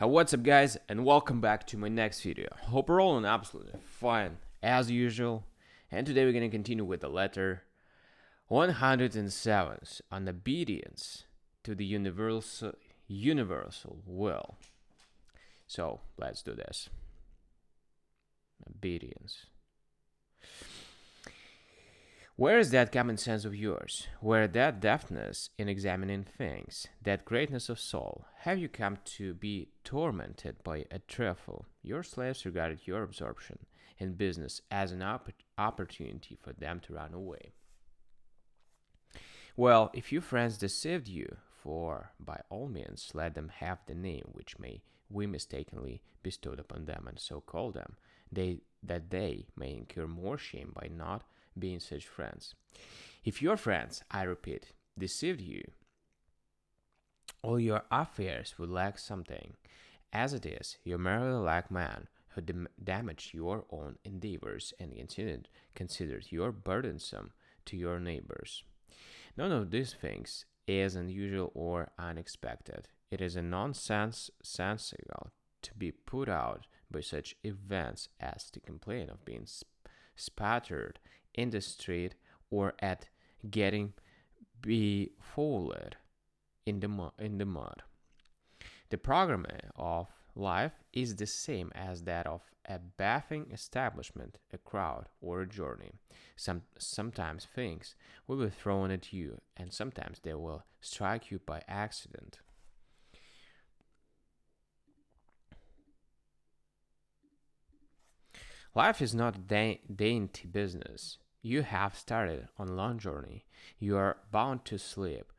What's up, guys, and welcome back to my next video. Hope we're all absolutely fine as usual. And today we're going to continue with the letter 107 on obedience to the universal will. So let's do this. Obedience. Where is that common sense of yours? Where that deftness in examining things, that greatness of soul? Have you come to be tormented by a trifle? Your slaves regarded your absorption in business as an opportunity for them to run away. Well, if your friends deceived you, for by all means let them have the name which we mistakenly bestowed upon them, and so call them, that they may incur more shame by not being such friends. If your friends, I repeat, deceived you, all your affairs would lack something. As it is, you merely lack man who damaged your own endeavors and considered you burdensome to your neighbors. None of these things is unusual or unexpected. It is a nonsensical to be put out by such events as to complain of being spattered in the street or at getting befouled in the mud. The program of life is the same as that of a bathing establishment, a crowd, or a journey. Sometimes things will be thrown at you, and sometimes they will strike you by accident. Life is not a dainty business. You have started on a long journey. You are bound to sleep,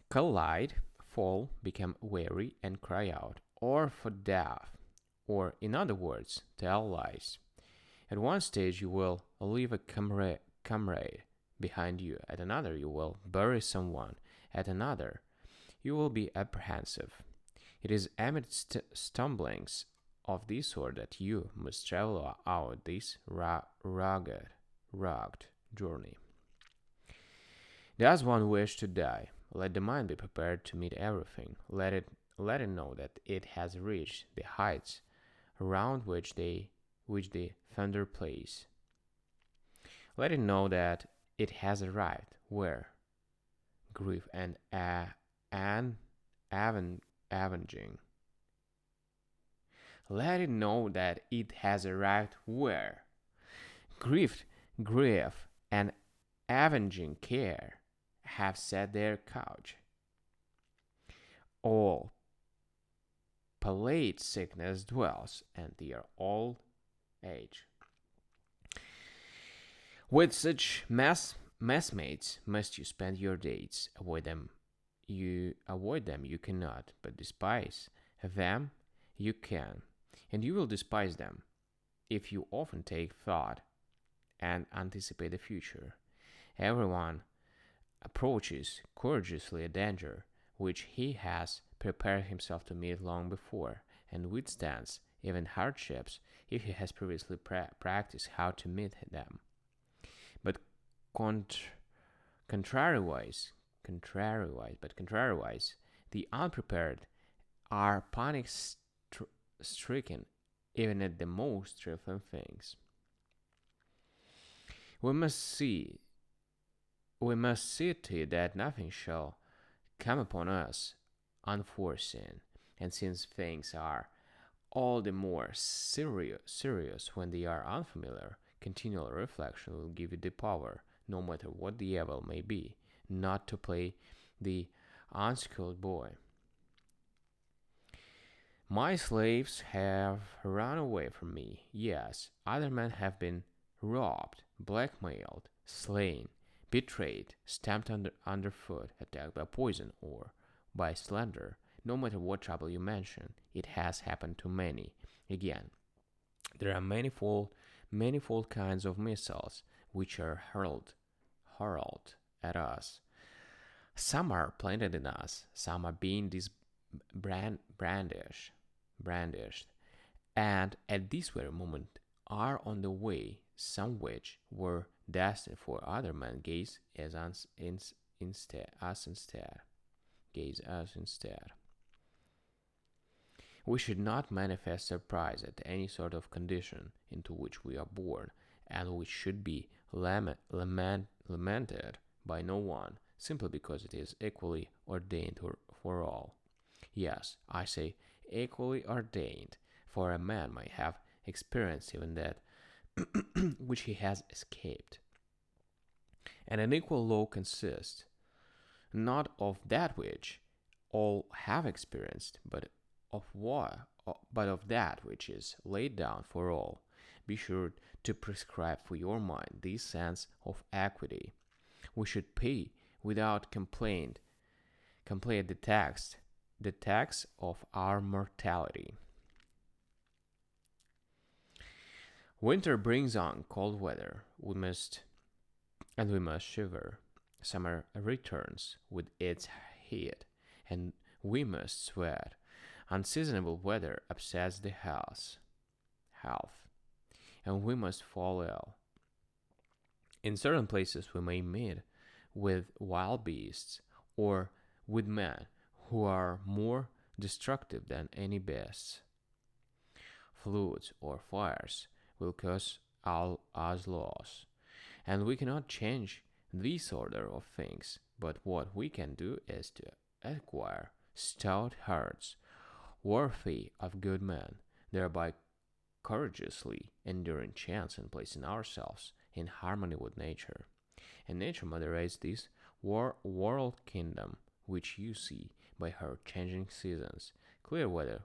collide, fall, become weary, and cry out, or for death, or, in other words, tell lies. At one stage, you will leave a comrade behind you. At another, you will bury someone. At another, you will be apprehensive. It is amid stumblings of this sort that you must travel out this rugged journey. Does one wish to die? Let the mind be prepared to meet everything. Let it know that it has reached the heights around which the thunder plays. Let it know that it has arrived where grief and avenging. Let it know that it has arrived where grief, and avenging care have set their couch. All palate sickness dwells, and their old age. With such messmates must you spend your days. Avoid them you cannot, but despise them you can, and you will despise them if you often take thought and anticipate the future. Everyone approaches courageously a danger which he has prepared himself to meet long before, and withstands even hardships if he has previously practiced how to meet them. But contrariwise, the unprepared are panic-stricken even at the most trifling things. We must see to it that nothing shall come upon us unforeseen, and since things are all the more serious when they are unfamiliar, continual reflection will give you the power, no matter what the evil may be, not to play the unskilled boy. My slaves have run away from me. Yes, other men have been robbed, blackmailed, slain, betrayed, stamped underfoot, attacked by poison or by slander. No matter what trouble you mention, it has happened to many. Again, there are manifold kinds of missiles which are hurled at us. Some are planted in us, some are being brandished, and at this very moment are on the way, some which were destined for other men gaze us instead. We should not manifest surprise at any sort of condition into which we are born, and which should be lamented by no one, simply because it is equally ordained for all. Yes, I say equally ordained, for a man might have experienced even that which he has escaped. And an equal law consists not of that which all have experienced, but of that which is laid down for all. Be sure to prescribe for your mind this sense of equity. We should pay without complaint the tax of our mortality. Winter brings on cold weather. We must shiver. Summer returns with its heat, and we must sweat. Unseasonable weather upsets the health, and we must fall ill. In certain places we may meet with wild beasts, or with men who are more destructive than any beasts. Floods or fires will cause us loss, and we cannot change this order of things, but what we can do is to acquire stout hearts, worthy of good men, thereby courageously enduring chance and placing ourselves in harmony with nature. And nature moderates this world kingdom which you see by her changing seasons. Clear weather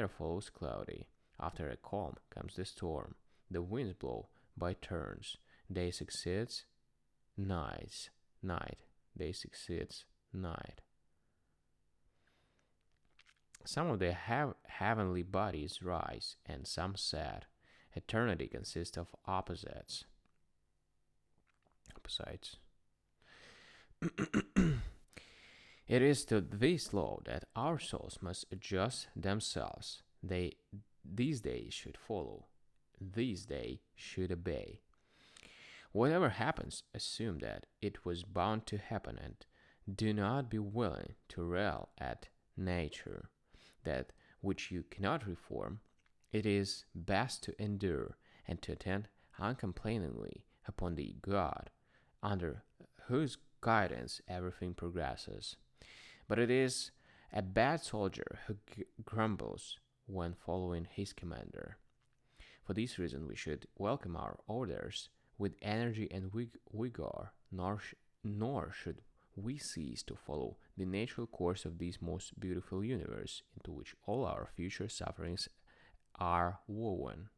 follows cloudy. After a calm comes the storm. The winds blow by turns. Day succeeds night. Day succeeds night. Some of the heavenly bodies rise, and some set. Eternity consists of opposites. It is to this law that our souls must adjust themselves. These days should follow. These days should obey. Whatever happens, assume that it was bound to happen, and do not be willing to rail at nature. That which you cannot reform, it is best to endure and to attend uncomplainingly upon the God under whose guidance everything progresses. But it is a bad soldier who grumbles when following his commander. For this reason, we should welcome our orders with energy and vigor, nor should we cease to follow the natural course of this most beautiful universe into which all our future sufferings are woven.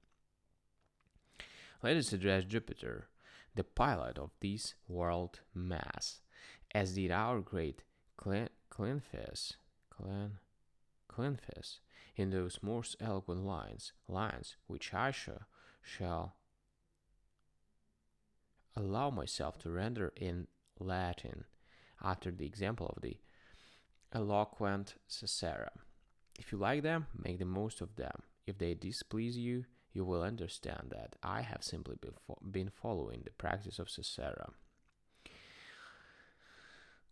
Let us address Jupiter, the pilot of this world mass, as did our great Clinphus in those most eloquent lines which I shall allow myself to render in Latin, after the example of the eloquent Cicero. If you like them, make the most of them. If they displease you, you will understand that I have simply been following the practice of Cicero.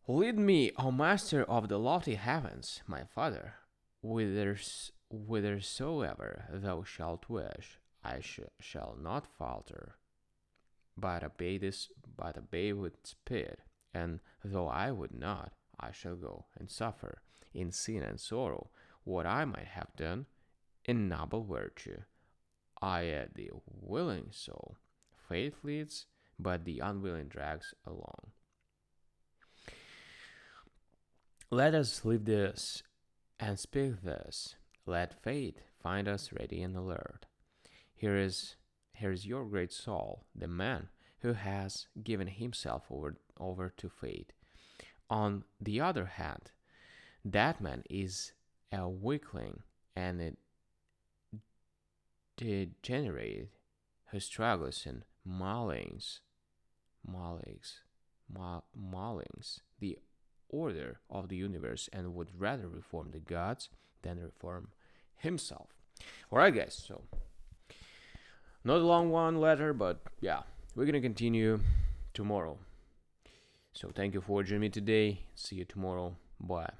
Lead me, O master of the lofty heavens, my father, whithersoever thou shalt wish. I shall not falter, but obey with speed. And though I would not, I shall go and suffer in sin and sorrow what I might have done in noble virtue. The willing soul. Faith leads, but the unwilling drags along. Let us live this and speak this. Let fate find us ready and alert. Here is your great soul, the man who has given himself over to fate. On the other hand, that man is a weakling and a degenerate who struggles and maulings the order of the universe and would rather reform the gods than reform himself. Alright, guys, so not a long one letter, but yeah, we're gonna continue tomorrow. So thank you for joining me today. See you tomorrow. Bye.